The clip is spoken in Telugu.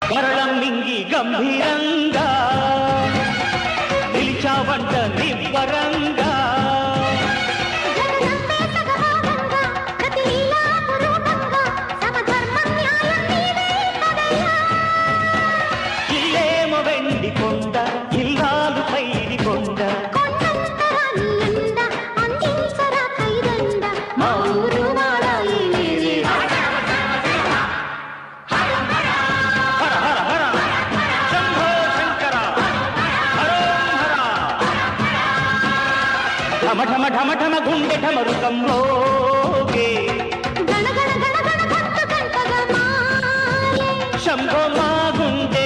వరళం మింగి గంభీరంగా నిలిచావంట నివ్వరంగా ఇల్లేమో వెండి కొండ ఇల్లాలు పైడి కొండ మా ఊరు వాడాలి మీరే. హర హర హర శంభో శంకర హరోం హర ఢమ ఢమ ఢమ ఢమ గుండె ఢమరుకంలోగే శంభో మా గుండె